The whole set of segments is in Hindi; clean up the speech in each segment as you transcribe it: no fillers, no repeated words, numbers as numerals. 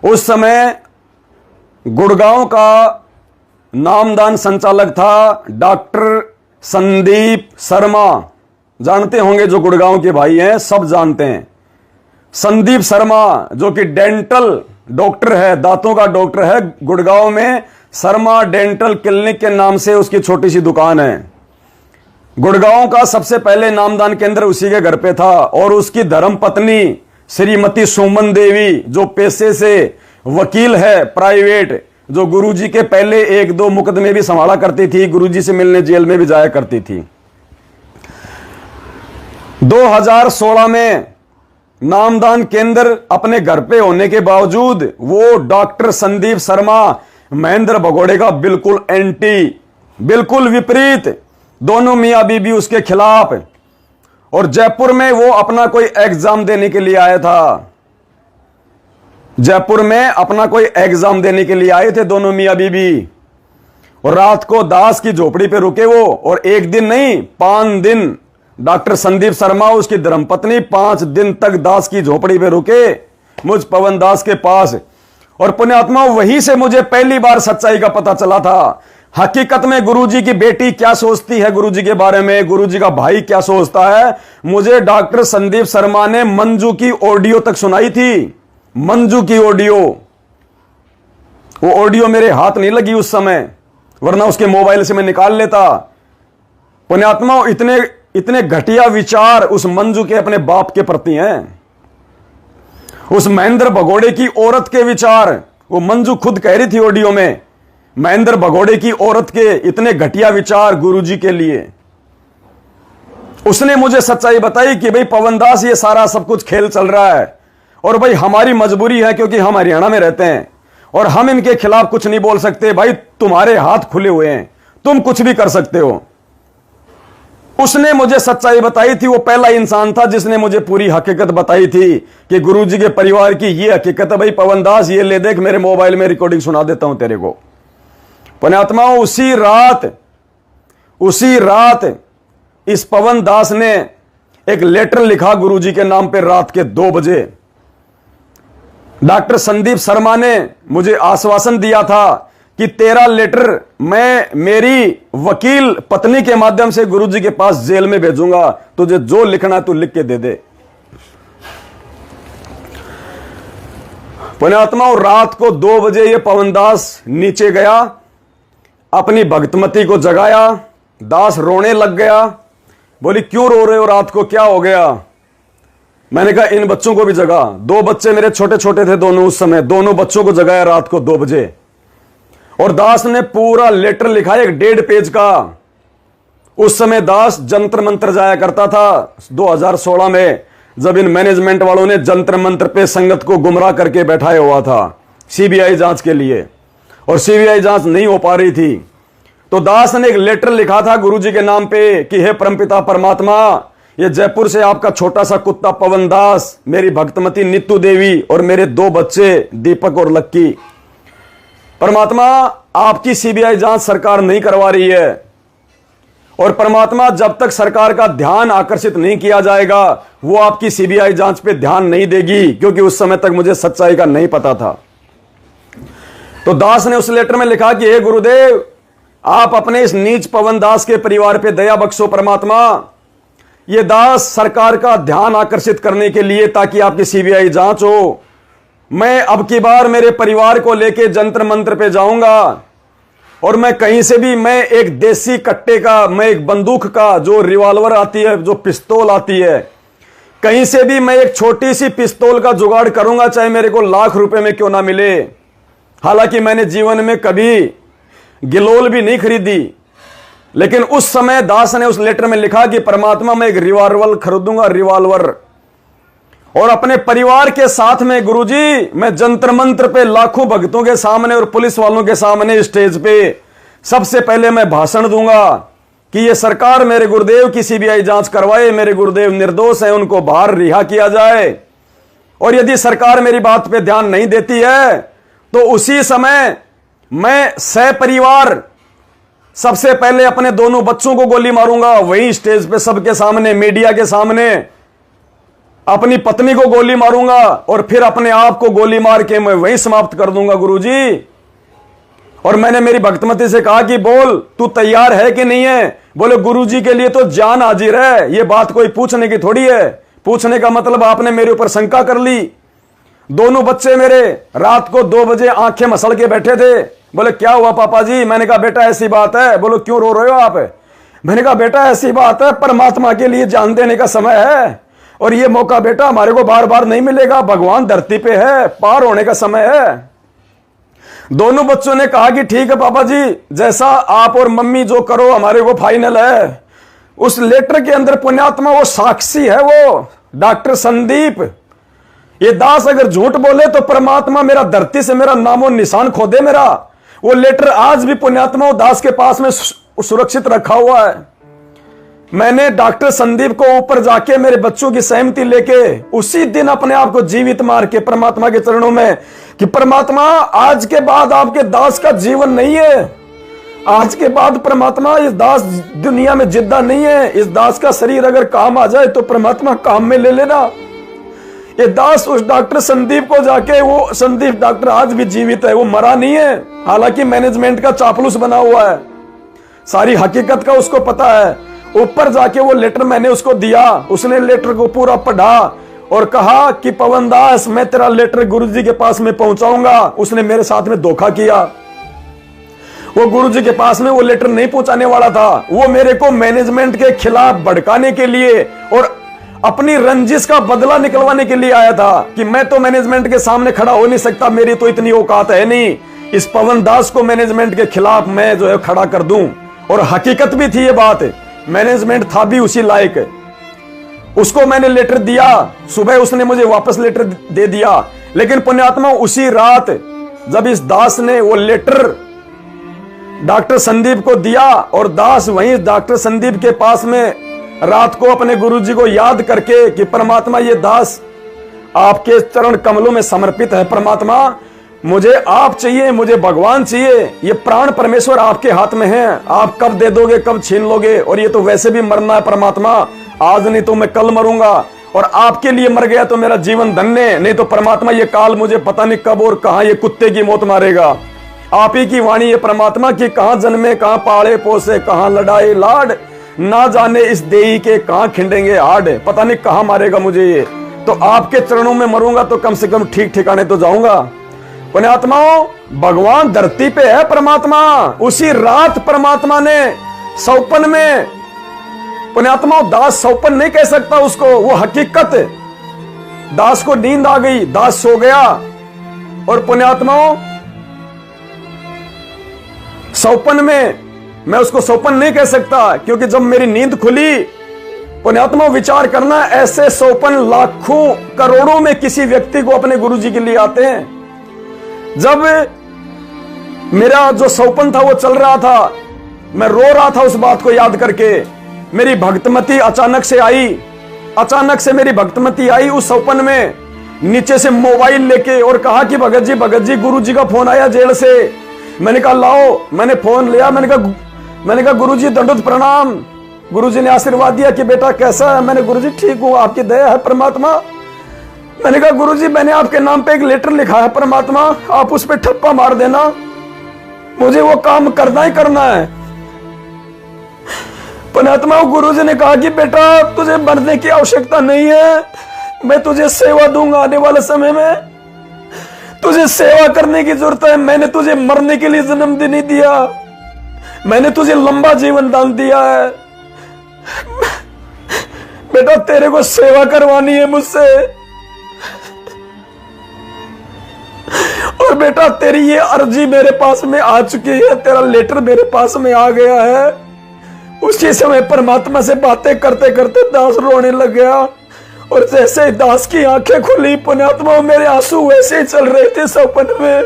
उस समय गुड़गांव का नामदान संचालक था डॉक्टर संदीप शर्मा। जानते होंगे, जो गुड़गांव के भाई हैं सब जानते हैं। संदीप शर्मा जो कि डेंटल डॉक्टर है, दांतों का डॉक्टर है। गुड़गांव में शर्मा डेंटल क्लिनिक के नाम से उसकी छोटी सी दुकान है। गुड़गांव का सबसे पहले नामदान केंद्र उसी के घर पे था। और उसकी धर्मपत्नी श्रीमती सुमन देवी, जो पेशे से वकील है प्राइवेट, जो गुरुजी के पहले 1-2 मुकदमे भी संभाला करती थी, गुरुजी से मिलने जेल में भी जाया करती थी। 2016 में नामदान केंद्र अपने घर पे होने के बावजूद वो डॉक्टर संदीप शर्मा महेंद्र भगोड़े का बिल्कुल एंटी, बिल्कुल विपरीत, दोनों मियां बीबी उसके खिलाफ। और जयपुर में वो अपना कोई एग्जाम देने के लिए आया था। जयपुर में अपना कोई एग्जाम देने के लिए आए थे दोनों मियां बीबी। और रात को दास की झोपड़ी पे रुके वो। और एक दिन नहीं, 5 दिन डॉक्टर संदीप शर्मा उसकी धर्मपत्नी 5 दिन तक दास की झोपड़ी पे रुके, मुझ पवन दास के पास। और पुण्यात्मा, वहीं से मुझे पहली बार सच्चाई का पता चला था। हकीकत में गुरुजी की बेटी क्या सोचती है गुरुजी के बारे में, गुरुजी का भाई क्या सोचता है, मुझे डॉक्टर संदीप शर्मा ने मंजू की ऑडियो तक सुनाई थी। मंजू की ऑडियो, वो ऑडियो मेरे हाथ नहीं लगी उस समय, वरना उसके मोबाइल से मैं निकाल लेता। पुण्यात्मा, इतने घटिया विचार उस मंजू के अपने बाप के प्रति हैं। उस महेंद्र भगोड़े की औरत के विचार, वो मंजू खुद कह रही थी ऑडियो में, महेंद्र भगोड़े की औरत के इतने घटिया विचार गुरुजी के लिए। उसने मुझे सच्चाई बताई कि भाई पवन दास, ये सारा सब कुछ खेल चल रहा है और भाई हमारी मजबूरी है, क्योंकि हम हरियाणा में रहते हैं और हम इनके खिलाफ कुछ नहीं बोल सकते। भाई तुम्हारे हाथ खुले हुए हैं, तुम कुछ भी कर सकते हो। उसने मुझे सच्चाई बताई थी। वो पहला इंसान था जिसने मुझे पूरी हकीकत बताई थी कि गुरुजी के परिवार की ये हकीकत है। भाई पवन दास, ये ले देख, मेरे मोबाइल में रिकॉर्डिंग सुना देता हूं तेरे को। पुण्यात्मा, उसी रात इस पवन दास ने एक लेटर लिखा गुरुजी के नाम पे रात के 2 बजे। डॉक्टर संदीप शर्मा ने मुझे आश्वासन दिया था कि तेरा लेटर मैं मेरी वकील पत्नी के माध्यम से गुरुजी के पास जेल में भेजूंगा, तुझे जो लिखना है तू लिख के दे दे। पुण्यात्मा, और रात को 2 बजे ये पवन दास नीचे गया, अपनी भक्तमती को जगाया। दास रोने लग गया। बोली, क्यों रो रहे हो, रात को क्या हो गया? मैंने कहा, इन बच्चों को भी जगा। 2 बच्चे मेरे छोटे छोटे थे दोनों उस समय, दोनों बच्चों को जगाया रात को 2 बजे। और दास ने पूरा लेटर लिखा, 1.5 पेज का। उस समय दास जंतर मंत्र जाया करता था 2016 में, जब इन मैनेजमेंट वालों ने जंतर मंत्र पे संगत को गुमराह करके बैठाया हुआ था सीबीआई जांच के लिए, और सीबीआई जांच नहीं हो पा रही थी। तो दास ने एक लेटर लिखा था गुरुजी के नाम पे कि हे परमपिता परमात्मा, ये जयपुर से आपका छोटा सा कुत्ता पवन दास, मेरी भक्तमती नीतू देवी और मेरे 2 बच्चे दीपक और लक्की, परमात्मा आपकी सीबीआई जांच सरकार नहीं करवा रही है। और परमात्मा, जब तक सरकार का ध्यान आकर्षित नहीं किया जाएगा, वो आपकी सीबीआई जांच पे ध्यान नहीं देगी, क्योंकि उस समय तक मुझे सच्चाई का नहीं पता था। तो दास ने उस लेटर में लिखा कि हे गुरुदेव, आप अपने इस नीच पवन दास के परिवार पे दया बख्शो परमात्मा। ये दास सरकार का ध्यान आकर्षित करने के लिए, ताकि आपकी सीबीआई जांच हो। मैं अब की बार मेरे परिवार को लेके जंतर मंत्र पे जाऊंगा, और मैं कहीं से भी, मैं एक देसी कट्टे का, मैं एक बंदूक का, जो रिवॉल्वर आती है, जो पिस्तौल आती है, कहीं से भी मैं एक छोटी सी पिस्तौल का जुगाड़ करूंगा, चाहे मेरे को लाख रुपए में क्यों ना मिले। हालांकि मैंने जीवन में कभी गिलोल भी नहीं खरीदी, लेकिन उस समय दास ने उस लेटर में लिखा कि परमात्मा, मैं एक रिवॉल्वर खरीदूंगा, रिवॉल्वर, और अपने परिवार के साथ में गुरुजी मैं जंतर मंत्र पे लाखों भक्तों के सामने और पुलिस वालों के सामने स्टेज पे सबसे पहले मैं भाषण दूंगा कि ये सरकार मेरे गुरुदेव की सीबीआई जांच करवाए, मेरे गुरुदेव निर्दोष हैं, उनको बाहर रिहा किया जाए। और यदि सरकार मेरी बात पे ध्यान नहीं देती है तो उसी समय मैं सपरिवार सबसे पहले अपने दोनों बच्चों को गोली मारूंगा, वही स्टेज पे सबके सामने, मीडिया के सामने। अपनी पत्नी को गोली मारूंगा और फिर अपने आप को गोली मार के मैं वहीं समाप्त कर दूंगा गुरुजी। और मैंने मेरी भक्तमती से कहा कि बोल तू तैयार है कि नहीं है। बोले गुरुजी के लिए तो जान हाजिर है, ये बात कोई पूछने की थोड़ी है। पूछने का मतलब आपने मेरे ऊपर शंका कर ली। दोनों बच्चे मेरे रात को 2 बजे आंखें मसल के बैठे थे। बोले क्या हुआ पापा जी। मैंने कहा बेटा ऐसी बात है। बोलो क्यों रो रहे हो आप। मैंने कहा बेटा ऐसी बात है, परमात्मा के लिए जान देने का समय है और ये मौका बेटा हमारे को बार बार नहीं मिलेगा। भगवान धरती पे है, पार होने का समय है। दोनों बच्चों ने कहा कि ठीक है पापा जी, जैसा आप और मम्मी जो करो हमारे को फाइनल है। उस लेटर के अंदर पुण्यात्मा वो साक्षी है, वो डॉक्टर संदीप। ये दास अगर झूठ बोले तो परमात्मा मेरा धरती से मेरा नामो निशान खो दे मेरा। वो लेटर आज भी पुण्यात्मा वो दास के पास में सुरक्षित रखा हुआ है। मैंने डॉक्टर संदीप को ऊपर जाके मेरे बच्चों की सहमति लेके उसी दिन अपने आप को जीवित मार के परमात्मा के चरणों में कि परमात्मा आज के बाद आपके दास का जीवन नहीं है। आज के बाद परमात्मा इस दास दुनिया में जिंदा नहीं है। इस दास का शरीर अगर काम आ जाए तो परमात्मा काम में ले लेना। ये दास उस डॉक्टर संदीप को जाके, वो संदीप डॉक्टर आज भी जीवित है, वो मरा नहीं है। हालांकि मैनेजमेंट का चापलूस बना हुआ है, सारी हकीकत का उसको पता है। ऊपर जाके वो लेटर मैंने उसको दिया, उसने लेटर को पूरा पढ़ा और कहा कि पवन दास मैं तेरा लेटर गुरुजी के पास में पहुंचाऊंगा। उसने मेरे साथ में धोखा किया। वो गुरुजी के पास में वो लेटर नहीं पहुंचाने वाला था। वो मेरे को मैनेजमेंट के खिलाफ भड़काने के लिए और अपनी रंजिश का बदला निकलवाने के लिए आया था कि मैं तो मैनेजमेंट के सामने खड़ा हो नहीं सकता, मेरी तो इतनी औकात है नहीं, इस पवन दास को मैनेजमेंट के खिलाफ मैं जो है खड़ा कर दूं। और हकीकत भी थी ये बात, मैनेजमेंट था भी उसी लायक। उसको मैंने लेटर दिया, सुबह उसने मुझे वापस लेटर दे दिया। लेकिन पुण्यात्मा उसी रात जब इस दास ने वो लेटर डॉक्टर संदीप को दिया और दास वहीं डॉक्टर संदीप के पास में रात को अपने गुरुजी को याद करके कि परमात्मा ये दास आपके चरण कमलों में समर्पित है। परमात्मा मुझे आप चाहिए, मुझे भगवान चाहिए, ये प्राण परमेश्वर आपके हाथ में है, आप कब दे दोगे कब छीन लोगे। और ये तो वैसे भी मरना है परमात्मा, आज नहीं तो मैं कल मरूंगा और आपके लिए मर गया तो मेरा जीवन धन्य, नहीं तो परमात्मा ये काल मुझे पता नहीं कब और कहां ये कुत्ते की मौत मारेगा। आप ही की वाणी है परमात्मा की, कहां जन्मे कहां पाले पोसे कहां लड़ाई लाड, ना जाने इस देही के कहां खिंडेंगे हाड, पता नहीं कहां मारेगा मुझे ये। तो आपके चरणों में मरूंगा तो कम से कम ठीक ठिकाने तो जाऊंगा। पुण्यात्माओं भगवान धरती पे है परमात्मा। उसी रात परमात्मा ने सौपन में, पुण्यात्माओं दास सौपन नहीं कह सकता उसको, वो हकीकत। दास को नींद आ गई, दास सो गया। और पुण्यात्माओं सौपन में मैं उसको सौपन नहीं कह सकता, क्योंकि जब मेरी नींद खुली, पुण्यात्मा विचार करना, ऐसे सौपन लाखों करोड़ों में किसी व्यक्ति को अपने गुरुजी के लिए आते हैं। जब मेरा जो सौपन था वो चल रहा था, मैं रो रहा था उस बात को याद करके। मेरी भक्तमती अचानक से आई, अचानक से मेरी भक्तमती आई उस सौपन में नीचे से मोबाइल लेके और कहा कि भगत जी गुरुजी का फोन आया जेल से। मैंने कहा लाओ, मैंने फोन लिया, मैंने कहा गुरुजी दंडोत प्रणाम। गुरुजी ने आशीर्वाद दिया कि बेटा कैसा है। मैंने गुरुजी ठीक हूं, आपकी दया है परमात्मा। मैंने कहा गुरुजी मैंने आपके नाम पे एक लेटर लिखा है परमात्मा, आप उस पे ठप्पा मार देना, मुझे वो काम करना ही करना है। परमात्मा गुरुजी ने कहा कि बेटा तुझे मरने की आवश्यकता नहीं है, मैं तुझे सेवा दूंगा आने वाले समय में, तुझे सेवा करने की जरूरत है। मैंने तुझे मरने के लिए जन्म नहीं दिया, मैंने तुझे लंबा जीवन दान दिया है। बेटा तेरे को सेवा करवानी है मुझसे, और बेटा तेरी ये अर्जी मेरे पास में आ चुकी है, तेरा लेटर मेरे पास में आ गया है। उसी समय परमात्मा से बातें करते करते दास रोने लग गया। और जैसे ही दास की आंखें खुली, पुण्यात्मा मेरे आंसू वैसे ही चल रहे थे सपन में।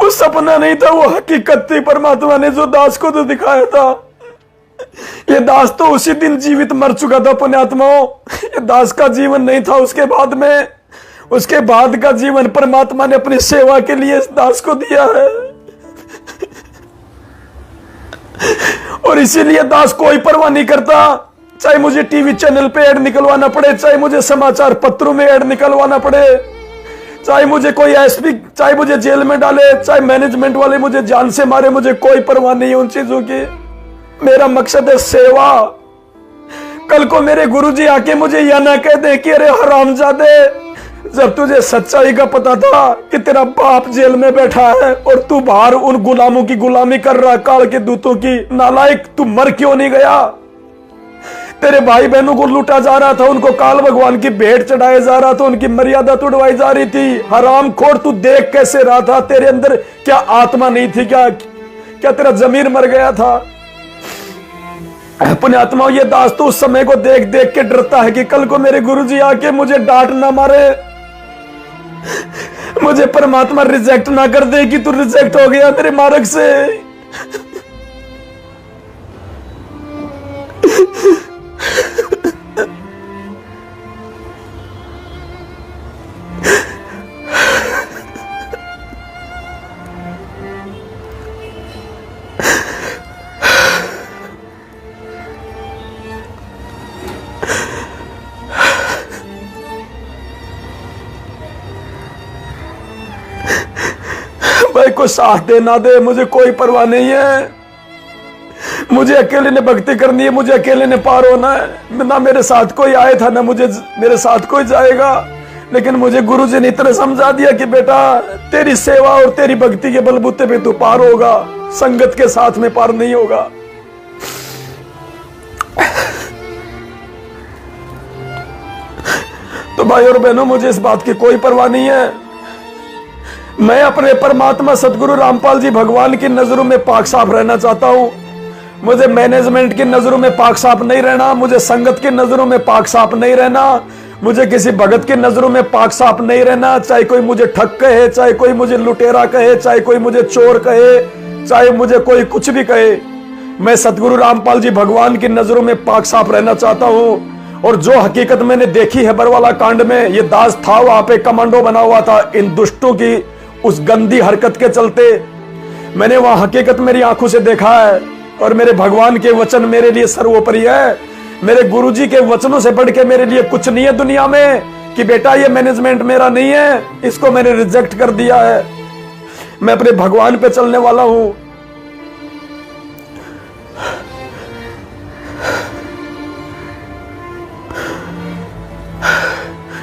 वो सपना नहीं था, वो हकीकत थी। परमात्मा ने जो दास को तो दिखाया था, ये दास तो उसी दिन जीवित मर चुका था पुण्यात्माओं। ये दास का जीवन नहीं था उसके बाद में, उसके बाद का जीवन परमात्मा ने अपनी सेवा के लिए इस दास को दिया है। और इसीलिए दास कोई परवाह नहीं करता, चाहे मुझे टीवी चैनल पे ऐड निकलवाना पड़े, चाहे मुझे समाचार पत्रों में ऐड निकलवाना पड़े, चाहे मुझे कोई एसपी, चाहे मुझे जेल में डाले, चाहे मैनेजमेंट वाले मुझे जान से मारे, मुझे कोई परवाह नहीं है उन चीजों की। मेरा मकसद है सेवा। कल को मेरे गुरुजी आके मुझे यह ना कह दे कि अरे हरामजादे, जब तुझे सच्चाई का पता था कि तेरा बाप जेल में बैठा है और तू बाहर उन गुलामों की गुलामी कर रहा, काल के दूतों की, नालायक तू मर क्यों नहीं गया? तेरे भाई बहनों को लूटा जा रहा था, उनको काल भगवान की भेंट चढ़ाया जा रहा था, उनकी मर्यादा तोड़वाई जा रही थी। हरामखोर तू देख कैसे रहा था? तेरे अंदर क्या आत्मा नहीं थी? क्या तेरा जमीर मर गया था? पुण्यात्मा, ये दास तो उस समय को देख देख के डरता है कि कल को मेरे गुरुजी आके मुझे डांट ना मारे, मुझे परमात्मा रिजेक्ट ना कर दे कि तू रिजेक्ट हो गया मेरे मार्ग से। भाई को साथ दे ना दे मुझे कोई परवाह नहीं है, मुझे अकेले ने भक्ति करनी है, मुझे अकेले ने पार होना है। ना मेरे साथ कोई आया था, ना मेरे साथ कोई जाएगा, लेकिन मुझे गुरुजी ने इतना समझा दिया कि बेटा तेरी सेवा और तेरी भक्ति के बलबूते पे तू पार होगा, संगत के साथ में पार नहीं होगा। तो भाई और बहनों, मुझे इस बात की कोई परवाह नहीं है। मैं अपने परमात्मा सदगुरु रामपाल जी भगवान की नजरों में पाक साफ रहना चाहता हूं। मुझे मैनेजमेंट की नजरों में पाक साफ नहीं रहना, मुझे संगत की नजरों में पाक साफ नहीं रहना, मुझे किसी भगत की नजरों में पाक साफ नहीं रहना। चाहे कोई मुझे ठग कहे, चाहे कोई मुझे लुटेरा कहे, चाहे कोई मुझे चोर कहे, चाहे मुझे कोई कुछ भी कहे, मैं सदगुरु रामपाल जी भगवान की नजरों में पाक साफ रहना चाहता हूं। और जो हकीकत मैंने देखी है बरवाला कांड में, ये दास था वहां पे कमांडो बना हुआ था इन दुष्टों की उस गंदी हरकत के चलते। मैंने वहां हकीकत मेरी आंखों से देखा है, और मेरे भगवान के वचन मेरे लिए सर्वोपरि है। मेरे गुरुजी के वचनों से बढ़ के मेरे लिए कुछ नहीं है दुनिया में कि बेटा ये मैनेजमेंट मेरा नहीं है, इसको मैंने रिजेक्ट कर दिया है, मैं अपने भगवान पे चलने वाला हूं।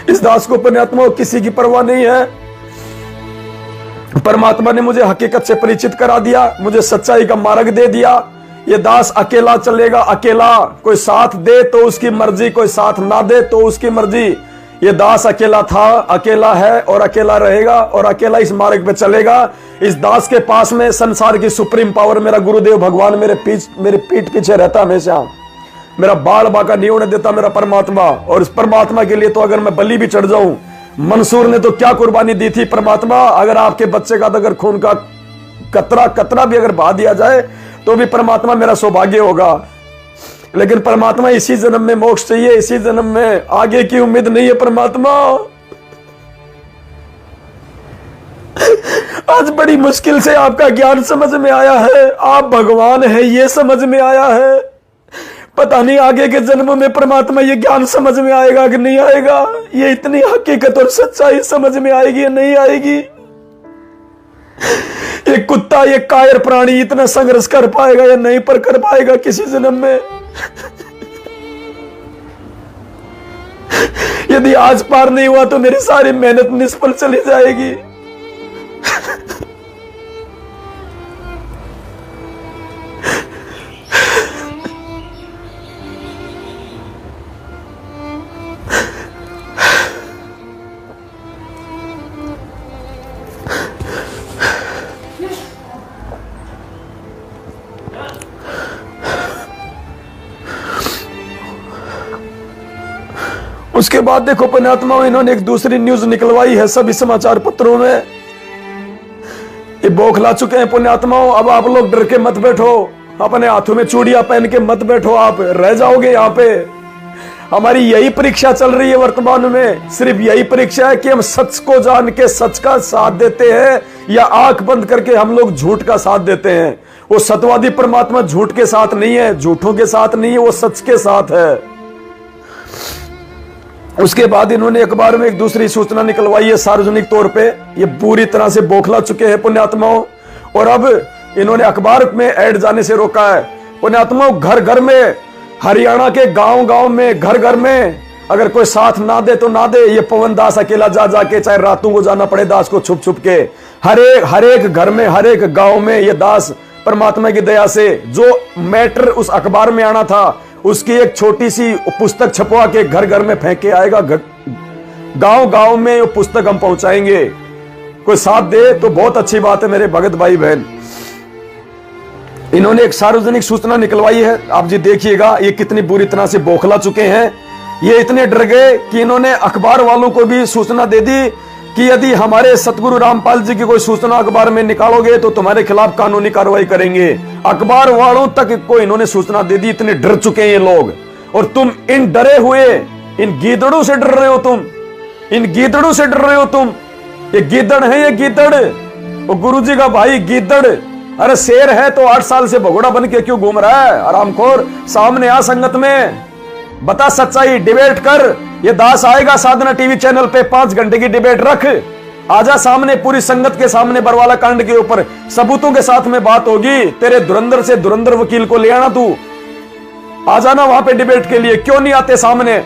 इस दास को पुण्यात्मा किसी की परवाह नहीं है। परमात्मा ने मुझे हकीकत से परिचित करा दिया, मुझे सच्चाई का मार्ग दे दिया। ये दास अकेला चलेगा, अकेला, कोई साथ दे तो उसकी मर्जी, कोई साथ ना दे तो उसकी मर्जी। ये दास अकेला था, अकेला है और अकेला रहेगा, और अकेला इस मार्ग पे चलेगा। इस दास के पास में संसार की सुप्रीम पावर मेरा गुरुदेव भगवान मेरे पीठ पीछे रहता हमेशा, मेरा बाल बाका नहीं होने देता मेरा परमात्मा। और इस परमात्मा के लिए तो अगर मैं बलि भी चढ़ जाऊं, मंसूर ने तो क्या कुर्बानी दी थी परमात्मा, अगर आपके बच्चे का अगर खून का कतरा भी अगर बहा दिया जाए तो भी परमात्मा मेरा सौभाग्य होगा। लेकिन परमात्मा इसी जन्म में मोक्ष चाहिए, इसी जन्म में, आगे की उम्मीद नहीं है परमात्मा। आज बड़ी मुश्किल से आपका ज्ञान समझ में आया है, आप भगवान है ये समझ में आया है। पता नहीं आगे के जन्मों में परमात्मा ये ज्ञान समझ में आएगा कि नहीं आएगा, ये इतनी हकीकत और सच्चाई समझ में आएगी या नहीं आएगी। ये कुत्ता, ये कायर प्राणी इतना संघर्ष कर पाएगा या नहीं पर कर पाएगा किसी जन्म में। यदि आज पार नहीं हुआ तो मेरी सारी मेहनत निष्फल चली जाएगी। उसके बाद देखो पुण्यात्मा, इन्होंने एक दूसरी न्यूज निकलवाई है सभी समाचार पत्रों में। ये बौखला चुके हैं पुण्यात्माओं। अब आप लोग डर के मत बैठो, अपने हाथों में चूड़ियां पहन के मत बैठो, आप रह जाओगे यहाँ पे। हमारी यही परीक्षा चल रही है वर्तमान में, सिर्फ यही परीक्षा है कि हम सच को जान के सच का साथ देते हैं या आंख बंद करके हम लोग झूठ का साथ देते हैं। वो सत्यवादी परमात्मा झूठ के साथ नहीं है, झूठों के साथ नहीं है, वो सच के साथ है। उसके बाद इन्होंने अखबार में एक दूसरी सूचना निकलवाई है सार्वजनिक तौर पे। ये पूरी तरह से बौखला चुके हैं पुण्यात्माओं, और अब इन्होंने अखबार में ऐड जाने से रोका है। पुण्यात्माओं, घर घर में, हरियाणा के गांव गांव में, घर घर में अगर कोई साथ ना दे तो ना दे, ये पवन दास अकेला जा जाके, चाहे रातों को जाना पड़े दास को छुप छुप के, हर एक घर में, हर एक गांव में ये दास परमात्मा की दया से जो मैटर उस अखबार में आना था उसकी एक छोटी सी पुस्तक छपवा के घर घर में फेंक के आएगा। गांव गांव में वो पुस्तक हम पहुंचाएंगे। कोई साथ दे तो बहुत अच्छी बात है मेरे भगत भाई बहन। इन्होंने एक सार्वजनिक सूचना निकलवाई है, आप जी देखिएगा ये कितनी बुरी तरह से बौखला चुके हैं। ये इतने डर गए कि इन्होंने अखबार वालों को भी सूचना दे दी कि यदि हमारे सतगुरु रामपाल जी की कोई सूचना अखबार में निकालोगे तो तुम्हारे खिलाफ कानूनी कार्रवाई करेंगे। अखबार वालों तक को इन्होंने सूचना दे दी। इतने डर चुके हैं ये लोग, और तुम इन डरे हुए, इन गीदड़ों से डर रहे हो, तुम इन गीदड़ों से डर रहे हो तुम। ये गीदड़ है, ये गीदड़, वो गुरु जी का भाई गीदड़। अरे शेर है तो 8 साल से भगोड़ा बन के क्यों घूम रहा है? आरामखोर, सामने आ संगत में, बता सच्चाई, डिबेट कर। ये दास आएगा साधना टीवी चैनल पे, 5 घंटे की डिबेट रख, आजा सामने, पूरी संगत के सामने बरवाला कांड के ऊपर सबूतों के साथ में बात होगी। तेरे धुरंधर से धुरंधर वकील को ले आना, तू आ जाना वहां पे डिबेट के लिए। क्यों नहीं आते सामने?